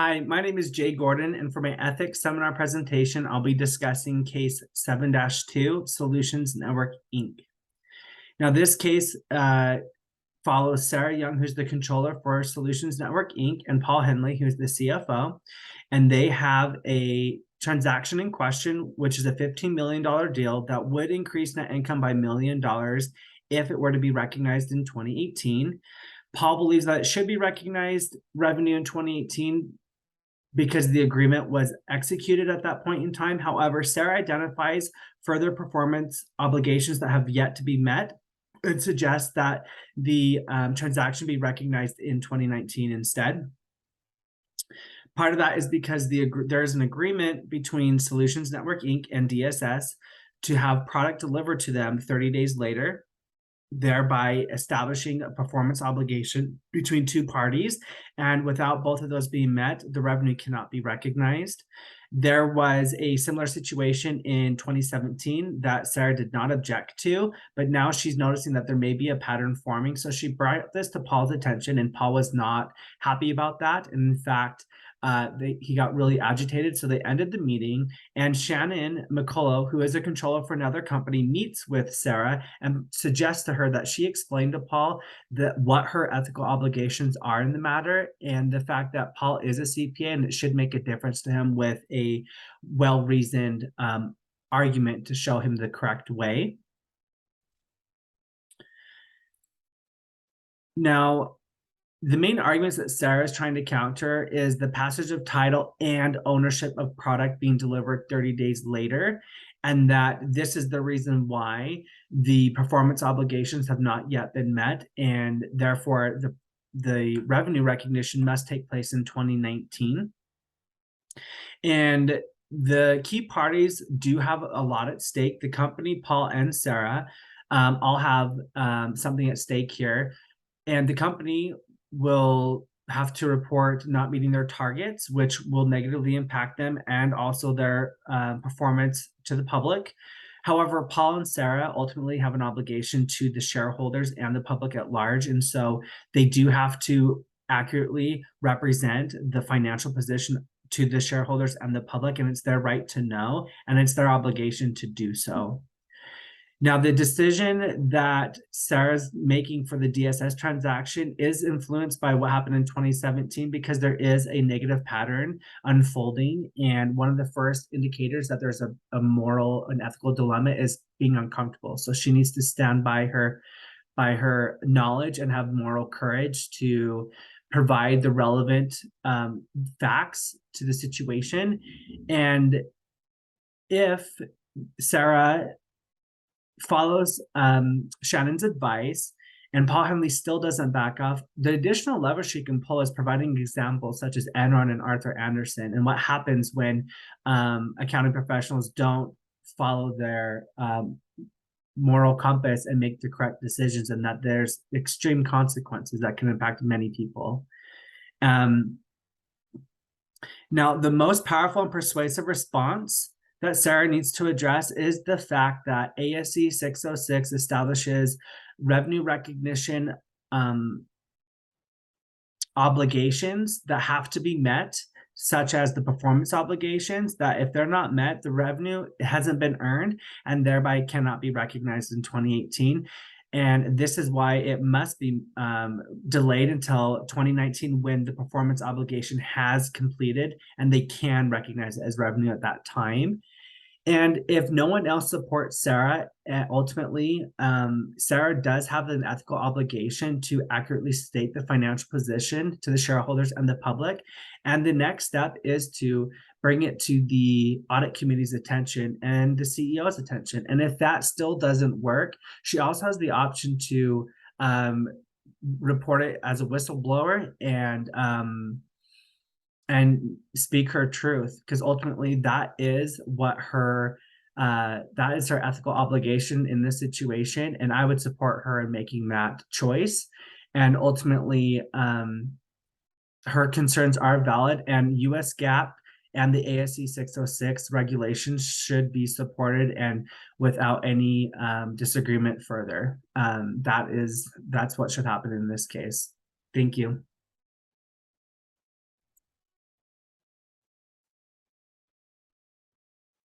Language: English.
Hi, my name is Jay Gordon, and for my ethics seminar presentation, I'll be discussing case 7-2, Solutions Network, Inc. Now, this case follows Sarah Young, who's the controller for Solutions Network, Inc., and Paul Henley, who's the CFO, and they have a transaction in question, which is a $15 million deal that would increase net income by $1 million if it were to be recognized in 2018. Paul believes that it should be recognized revenue in 2018 because the agreement was executed at that point in time. However, Sarah identifies further performance obligations that have yet to be met and suggests that the transaction be recognized in 2019 instead. Part of that is because there's an agreement between Solutions Network, Inc. and DSS to have product delivered to them 30 days later, thereby establishing a performance obligation between two parties. And without both of those being met, the revenue cannot be recognized. There was a similar situation in 2017 that Sarah did not object to, but now she's noticing that there may be a pattern forming. So she brought this to Paul's attention, and Paul was not happy about that. And in fact, he got really agitated, so they ended the meeting, and Shannon McCullough, who is a controller for another company, meets with Sarah and suggests to her that she explain to Paul that what her ethical obligations are in the matter, and the fact that Paul is a CPA and it should make a difference to him with a well-reasoned argument to show him the correct way. Now, the main arguments that Sarah is trying to counter is the passage of title and ownership of product being delivered 30 days later, and that this is the reason why the performance obligations have not yet been met, and therefore the revenue recognition must take place in 2019. And the key parties do have a lot at stake. The company, Paul and Sarah, all have something at stake here, and the company will have to report not meeting their targets, which will negatively impact them and also their performance to the public. However, Paul and Sarah ultimately have an obligation to the shareholders and the public at large, and so they do have to accurately represent the financial position to the shareholders and the public, and it's their right to know, and it's their obligation to do so. Now, the decision that Sarah's making for the DSS transaction is influenced by what happened in 2017 because there is a negative pattern unfolding. And one of the first indicators that there's a moral and ethical dilemma is being uncomfortable. So she needs to stand by her knowledge and have moral courage to provide the relevant facts to the situation. And if Sarah follows Shannon's advice and Paul Henley still doesn't back off, the additional lever she can pull is providing examples such as Enron and Arthur Andersen and what happens when accounting professionals don't follow their moral compass and make the correct decisions, and that there's extreme consequences that can impact many people. Now, the most powerful and persuasive response that Sarah needs to address is the fact that ASC 606 establishes revenue recognition obligations that have to be met, such as the performance obligations, that if they're not met, the revenue hasn't been earned and thereby cannot be recognized in 2018. And this is why it must be delayed until 2019 when the performance obligation has completed and they can recognize it as revenue at that time. And if no one else supports Sarah, ultimately, Sarah does have an ethical obligation to accurately state the financial position to the shareholders and the public. And the next step is to bring it to the audit committee's attention and the CEO's attention. And if that still doesn't work, she also has the option to report it as a whistleblower and speak her truth, because ultimately that is what her ethical obligation in this situation, and I would support her in making that choice. And ultimately her concerns are valid, and US GAAP and the ASC 606 regulations should be supported and without any disagreement further. That's what should happen in this case. Thank you.